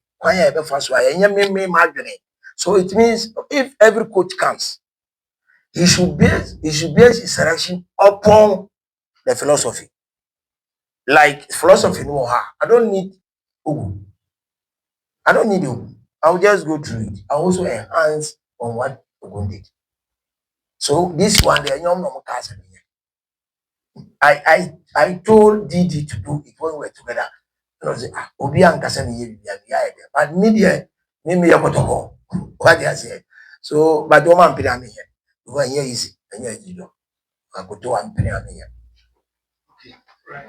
[SPEAKER 2] So it means if every coach comes, he should base his selection upon the philosophy. Like philosophy no I don't need Ugu. I don't need Ugu. I'll just go through it. I also enhance on what Ugu did. So this one, the young normal cousin. I told Didi to do it when we were together. And I was like, Obi and Kassan, but media, maybe a Kotoko. What I say. So, but don't man pay me here. Because here easy, and here you know. I go to one penny here.
[SPEAKER 1] Right.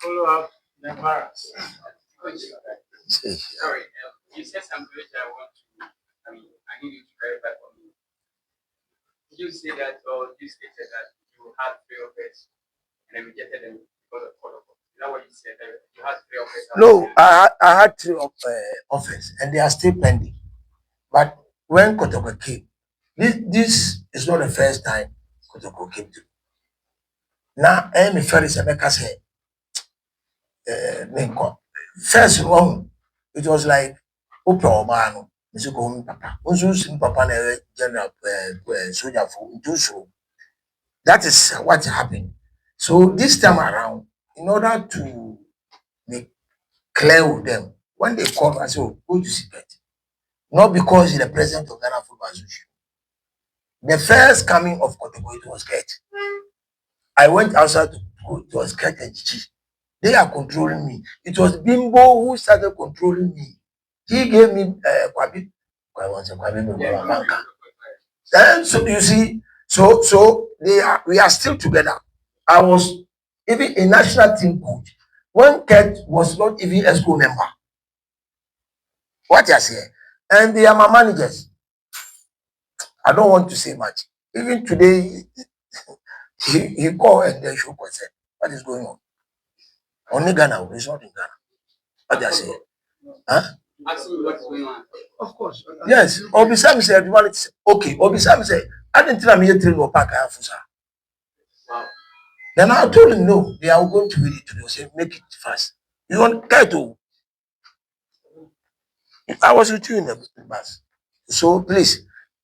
[SPEAKER 1] Follow up the embarrass.
[SPEAKER 4] Sorry, you said something which I want to, I need you to clarify for me. you say that, or you stated that you had 3 offers and then rejected them because of Kotoko? Is that what you said? That you had 3 offers?
[SPEAKER 2] No, I had 3 offers and they are still pending. But when Kotoko came, this is not the first time Kotoko came to. Now, Amy Ferris Emeka said, first wrong, it was like, Oprah Obano, Mr. Gomi Papa, Uzu Papa, General Soldier for Uju. That is what happened. So this time around, in order to be clear with them, when they called, I said, oh, go to secret. Not because he's the president of Ghana Football Association. The first coming of Kotoko, it was Kurt. I went outside to go, it was Kurt and Gigi. They are controlling me. It was Bimbo who started controlling me. He gave me Kwabi. And so you see, so we are still together. I was even a national team coach when Kurt was not even a school member. What you say? And they are my managers. I don't want to say much. Even today, he called and they show concern. What is going on? Only Ghana, it's not in Ghana. What you say? Huh?
[SPEAKER 4] Asking what's going on.
[SPEAKER 1] Of course.
[SPEAKER 2] Yes. Obisam said, okay. Obisam said, I didn't tell me to no pack.
[SPEAKER 4] Wow.
[SPEAKER 2] Then I told him, no, they are going to read it today. Say, make it fast. You want to? I was with you in the bus. So please,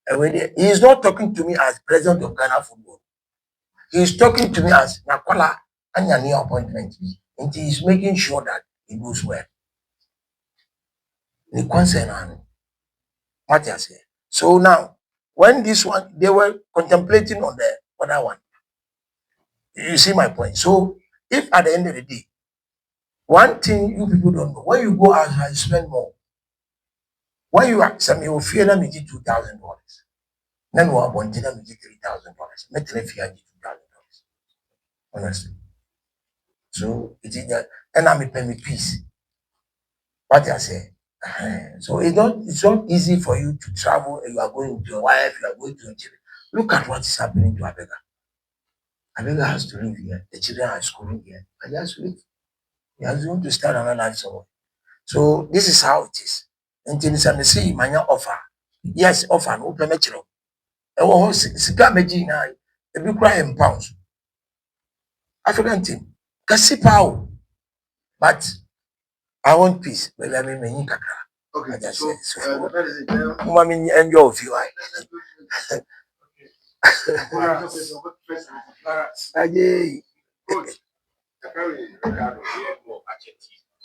[SPEAKER 2] he is not talking to me as president of Ghana Football. He is talking to me as Nakola and your new appointment. And he is making sure that it goes well. The concern what I say. So now, when this one, they were contemplating on the other one. You see my point. So if at the end of the day, one thing you people don't know, when you go out and spend more, when you are some you fear them $2,000. Then we are wanting them $3,000. Make them fear $2,000. Honestly. So it is that and I'm pay me peace. What I say. So it's not easy for you to travel. You are going to your wife, you are going to your children. Look at what is happening to Abega. Abega has to live here. The children are schooling here. And he has to live. He has to start another life somewhere. So this is how it is. Until it's see my offer. Yes, offer no open metro. Oh, Sika Meji na a big cry in pounds. African team. Kasipao. But I want peace. But let me make kakra.
[SPEAKER 1] Okay,
[SPEAKER 2] I just
[SPEAKER 1] so
[SPEAKER 2] say so.
[SPEAKER 1] that is it.
[SPEAKER 2] Mommy enjoy of you. Aye.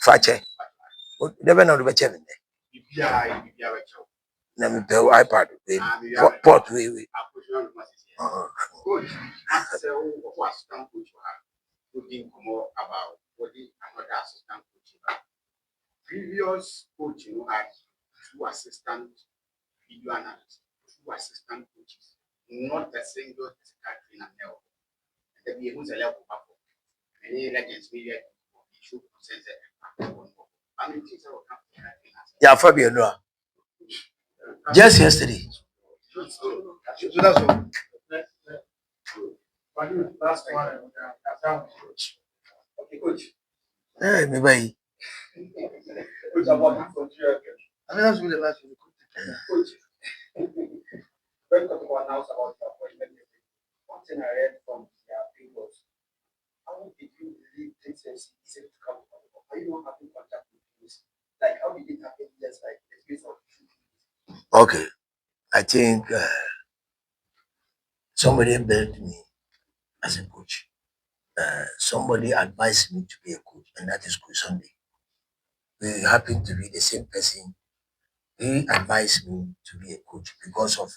[SPEAKER 2] Fache. Never know the chairman. Let me pay iPad. Port we.
[SPEAKER 4] Coach, what assistant coach you have? We didn't come about what the another assistant coach you have. Previous coach you had 2 assistant video analysts, 2 assistant coaches, not a single trainer now. And then we able to level up. Any legends media should sense it. I mean, things are
[SPEAKER 2] Yeah, Fabio Noah. Just yesterday.
[SPEAKER 1] So that's all. Last one.
[SPEAKER 4] okay, coach.
[SPEAKER 2] Hey, maybe.
[SPEAKER 4] Coach, I want to continue.
[SPEAKER 1] I mean, that's really the last one.
[SPEAKER 4] Coach, when Kotoko announced about your appointment, one thing I read from their thing was, how did you really think sense to come to Kotoko? Are you not having contact with this? Like, how did it happen? Just like the space of 2 days.
[SPEAKER 2] Okay. I think somebody built me as a coach. Somebody advised me to be a coach, and that is Coach Sunday. We happen to be the same person. He advised me to be a coach because of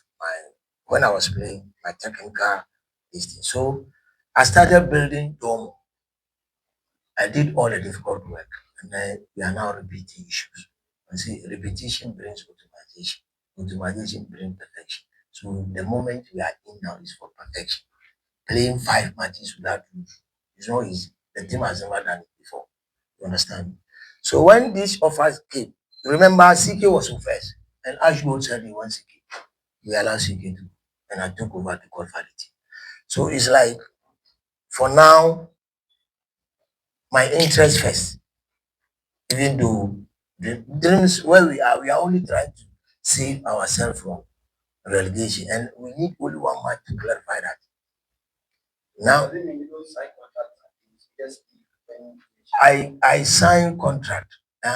[SPEAKER 2] when I was playing my technical this thing. So I started building dome. I did all the difficult work, and then we are now repeating issues. You see, repetition brings automation. Automation brings perfection. So the moment we are in now is for perfection. Playing 5 matches without lose is not easy. The team has never done it before. You understand? So when these offers came, remember CK was who first, and Ashwood said he wants CK. We allowed CK to go. and I took over to qualify the team. So it's like, for now, my interest first, even though the dreams where we are only trying to save ourselves from relegation, and we need only 1 month to clarify that. Now, I sign contract, and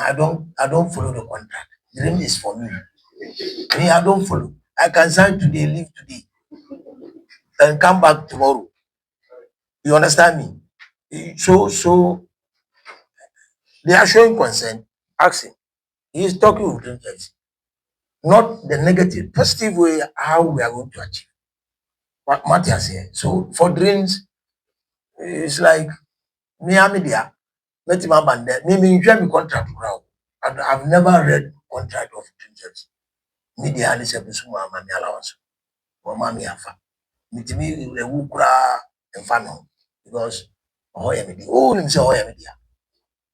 [SPEAKER 2] I don't follow the contract. Dream is for me. Me, I don't follow. I can sign today, leave today, and come back tomorrow. You understand me? So they are showing concern. Ask him. He is talking with interest, not the negative, positive way how we are going to achieve. What Matthias here. So for dreams, it's like me and media. Let him abandon. Me enjoy me contract crowd. And I've never read contract of dreams. Media and say Busuma Mami allowance. Or Mami Afa. Mitimi ewu kura enfano because oh himself media.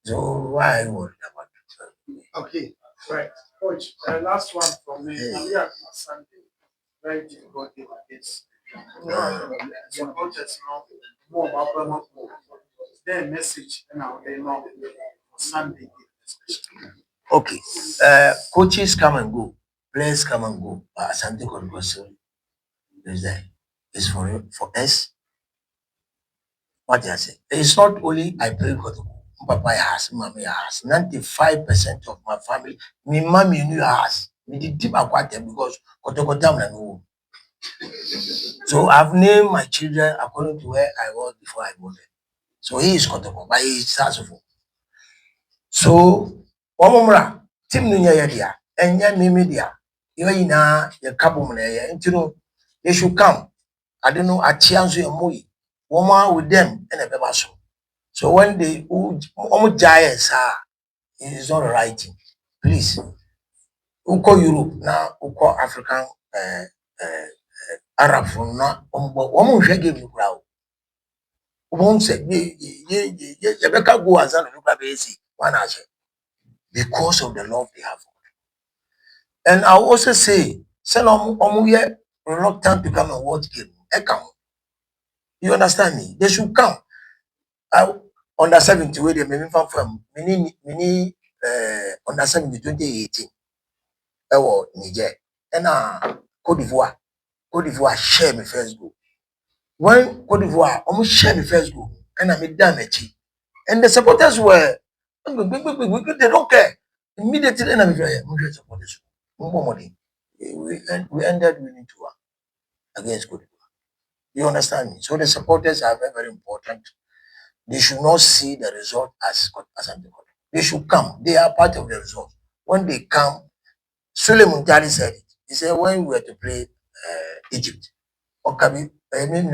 [SPEAKER 2] So why are you worried about it?
[SPEAKER 4] Okay, right. Coach, last one from me. Yeah. Asante. Very difficult day like this. Supporters know more about Burma. Is there a message now they know for Sunday especially?
[SPEAKER 2] Okay. Coaches come and go, players come and go. Asante Kotoko is there. It's for us. What I say? It's not only I play Kotoko. Papa has, mommy has. 95% of my family, me mommy knew has. Me did deep aquatic because Kotoko down and home. So I've named my children according to where I was before I got there. So he is Kotoko, but he is Sasofo. So Omumra, Tim Nunya dia, and yan me dia. You na your cabum and you know they should come. I don't know a chance you movie. Woman with them and a bebaso. So when they giants are is not writing. Please. Uko Europe na uko African Arab from na omo hwe game ni kura o. Omo say ye beka go azan no kura be see one ase because of the love they have. And I also say send omo ye reluctant to come and watch game. Come. You understand me? They should come. Under 70 where they may from mini under 70 2018. Niger. And Cote d'Ivoire. Cote d'Ivoire share my first goal. When Cote d'Ivoire almost share my first goal, and I made damage. And the supporters were they don't care. Immediately, and I'm very supporters. We ended winning 2 against Cote d'Ivoire. You understand me? So the supporters are very, very important. They should not see the result as Asante. They should come. They are part of the result. When they come, Suleiman Tari said it. He said when we were to play Egypt, or can we paying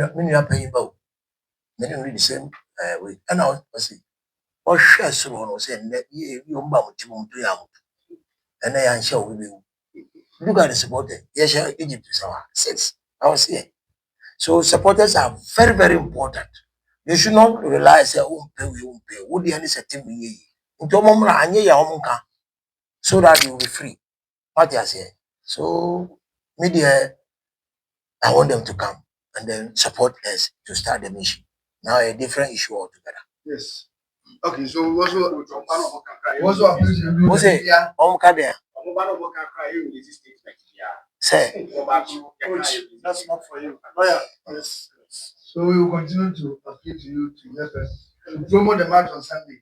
[SPEAKER 2] about the same way. And I was saying, or share someone was saying that you to Yam. And I am sure we will look at the supporter. Yes, Egypt is our 6. I was here. So supporters are very, very important. You should not rely say we won't pay. Would the any certain we so that you will be free. What you say? So media, I want them to come and then support us to start the mission. Now a different issue altogether.
[SPEAKER 6] Yes. Okay, so what's
[SPEAKER 2] What's it? Say,
[SPEAKER 4] That's not for you. Lawyer, yes.
[SPEAKER 1] So we will continue to appeal to you to help us to promote the match on Sunday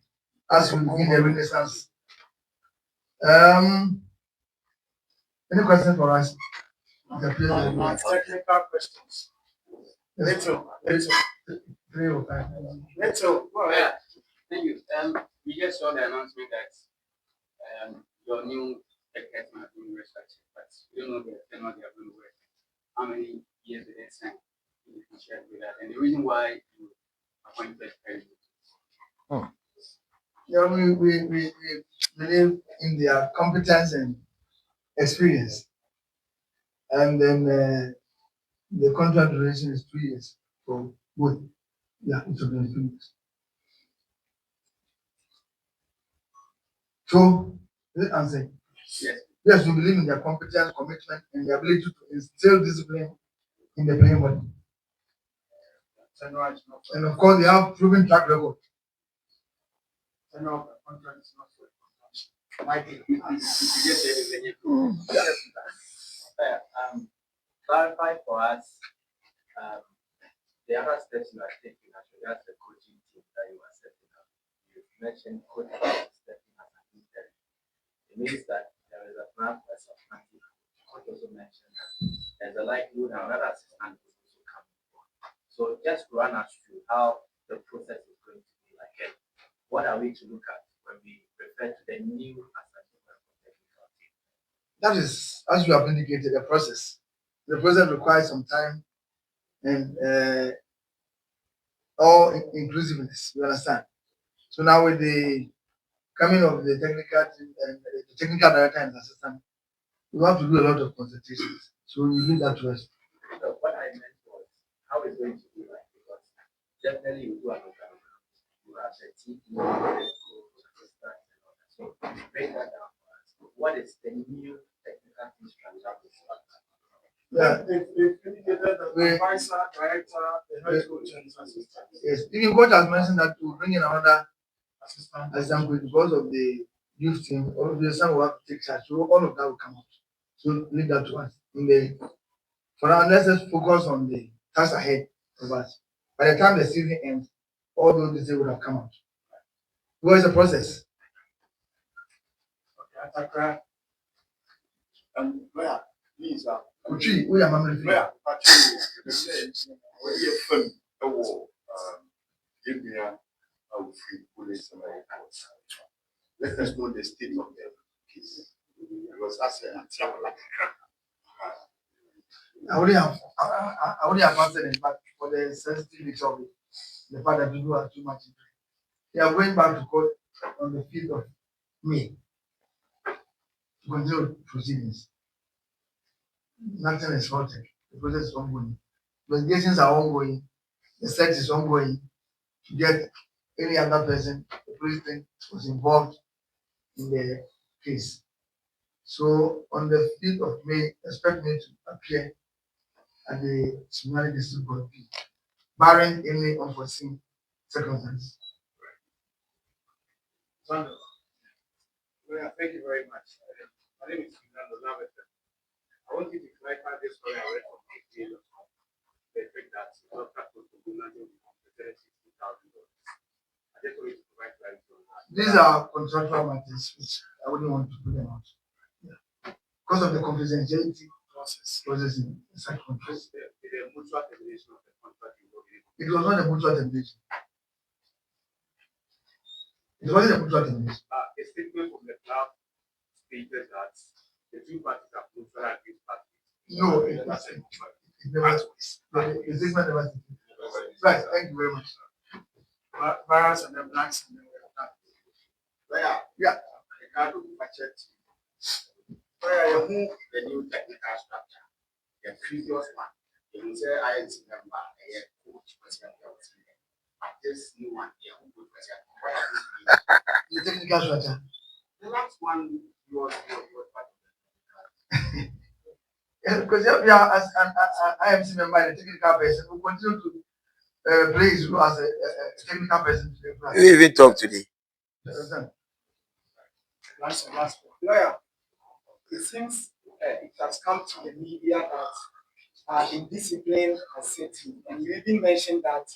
[SPEAKER 1] as we begin the Renaissance. Any questions for us?
[SPEAKER 4] Technical questions. Little.
[SPEAKER 7] Well, yeah. Thank you. We just saw the announcement that your new technical are being restructured, but we don't know the tenure they are going to work. How many years did they sign? You can share with that. And the reason why you appointed Karim.
[SPEAKER 1] Yeah, we believe in their competence and experience. And then the contract duration is 2 years for both. Yeah, it will be 2 years. So, this answer.
[SPEAKER 7] Yes.
[SPEAKER 1] Yes, we believe in their competence, commitment, and the ability to instill discipline in the playing body. And of course, they have proven track record.
[SPEAKER 3] Clarify for us the other steps you are taking as regards the coaching team that you are setting up. You mentioned coaching stepping as an intern. It means that there is a plan for a substantive coach. Coach also mentioned that there's a likelihood that another assistant will also come on. So just run us through how the process is going to be like. And what are we to look at when we refer to the new Asante technical team?
[SPEAKER 1] That is, as you have indicated, a process. The process requires some time and all inclusiveness. You understand? So now with the coming of the technical team and the technical director and assistant, we have to do a lot of consultations. So we leave that to us.
[SPEAKER 3] So what I meant was how it's going to be like, because definitely you do have a you have the team, you have the assistant and all that. So break that down for us. What is the new technical team structure?
[SPEAKER 1] Yeah.
[SPEAKER 5] They've indicated the advisor, director, the head coach, and his assistant.
[SPEAKER 1] Yes, even coach has mentioned that to bring in another assistant coach because of the youth team, all of the some will have to take charge. So all of that will come out. So leave that to us. For now, let's just focus on the task ahead of us. By the time the season ends, all those things would have come out. Because it's a process.
[SPEAKER 6] Atakra. Lawyer, please,
[SPEAKER 1] Kuchi, we are memory.
[SPEAKER 6] lawyer, actually, they said, when you film a war, give me a free police and let us know the state of the case. Because as a
[SPEAKER 1] I already have answered it, but for the sensitivity of it, the fact that people are too much. They are going back to court on the 5th of May to continue proceedings. Nothing is halted. The process is ongoing. Investigations are ongoing. The search is ongoing to get any other person the president was involved in the case. So on the 5th of May, expect me to appear at the Somali District Court, barring any unforeseen circumstances.
[SPEAKER 4] Thank you very much. My name is I want you to clarify this story I read from the fact that contractual component compensated $60,000. I just want you to provide clarity on that.
[SPEAKER 1] These are contractual matters which I wouldn't want to put them out. Yeah. Because of the confidentiality process in such contracts.
[SPEAKER 4] The mutual termination of the contract.
[SPEAKER 1] It was not a mutual termination. It wasn't a mutual termination.
[SPEAKER 4] A statement from the club stated that the two parties have mutually agreed parties.
[SPEAKER 1] No, it wasn't. The statement never said. Right, thank you very much.
[SPEAKER 5] Barras and the blacks and the
[SPEAKER 6] yeah, Ricardo budget. Where you the new technical structure, the previous one, you say I am member, a coach president, but this new one, good president.
[SPEAKER 1] The technical structure.
[SPEAKER 6] The last one was part of it.
[SPEAKER 1] Because as an IMC member and a technical person, we continue to play his role as a technical person.
[SPEAKER 2] We even talk today.
[SPEAKER 5] last lawyer. It seems it has come to the media that indiscipline has set in, and you even mentioned that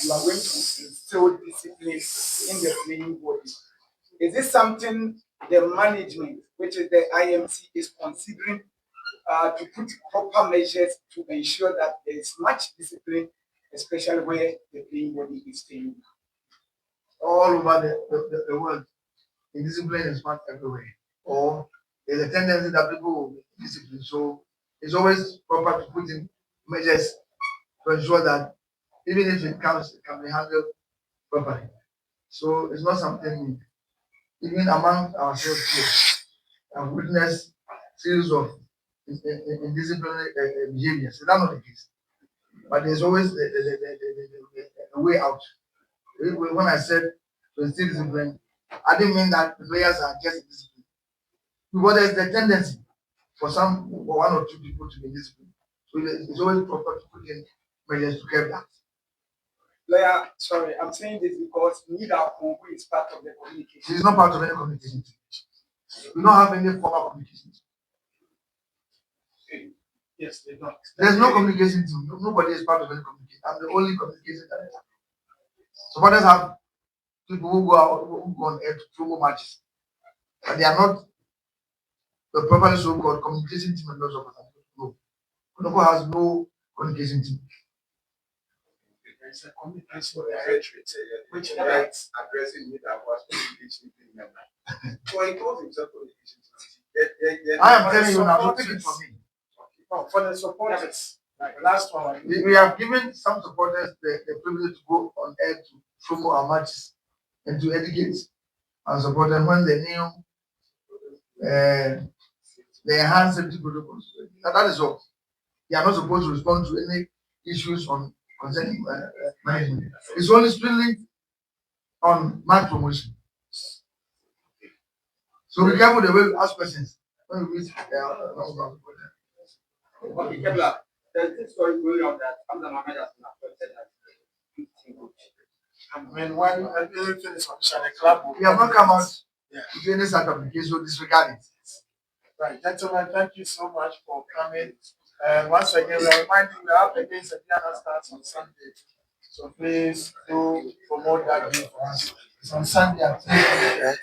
[SPEAKER 5] you are going to instill discipline in the playing body. Is this something the management, which is the IMC, is considering to put proper measures to ensure that there is much discipline, especially where the playing body is staying?
[SPEAKER 1] All over the world, indiscipline is found everywhere. Or there's a tendency that people will be disciplined. So it's always proper to put in measures to ensure that even if it comes, it can be handled properly. So it's not something new. Even among ourselves here, I've witnessed series of indisciplinary behaviors. That's not the case. But there's always a way out. When I said to instill discipline, I didn't mean that the players are just disciplined. Because there's the tendency for one or two people to be disciplined. So it's always proper to put in measures to curb that.
[SPEAKER 5] Lawyer, sorry, I'm saying this because neither Congo is part of the communication.
[SPEAKER 1] It's not part of any communication team. We don't have any formal communication team.
[SPEAKER 5] Yes, they don't.
[SPEAKER 1] There's no communication team. Nobody is part of any communication. I'm the only communication director. Supporters have people who go out, who go on air to promo matches, but they are not the properly so-called communication team members of Asante. No. Kotoko has no communication team.
[SPEAKER 6] There's a communication directorate which is addressing me that was communication team member. So he calls himself communication team.
[SPEAKER 1] I am telling you now, so take it from me.
[SPEAKER 5] Oh, for the supporters, like the last one.
[SPEAKER 1] We have given some supporters the privilege to go on air to promote our matches and to educate our supporters when the new the enhanced safety protocols. That is all. They are not supposed to respond to any issues on concerning management. It's only strictly on match promotion. So be careful the way we ask questions when we meet.
[SPEAKER 4] Okay, Kevlar, there's this story going on that Hamza Mohammed has been affected as
[SPEAKER 5] when everything is official, the club will
[SPEAKER 1] We have not come out to any such application, so disregard it.
[SPEAKER 5] Right, gentlemen, thank you so much for coming. And once again, we are reminding you have against the Piano starts on Sunday. So please do promote that game for us. It's on Sunday at 3 p.m.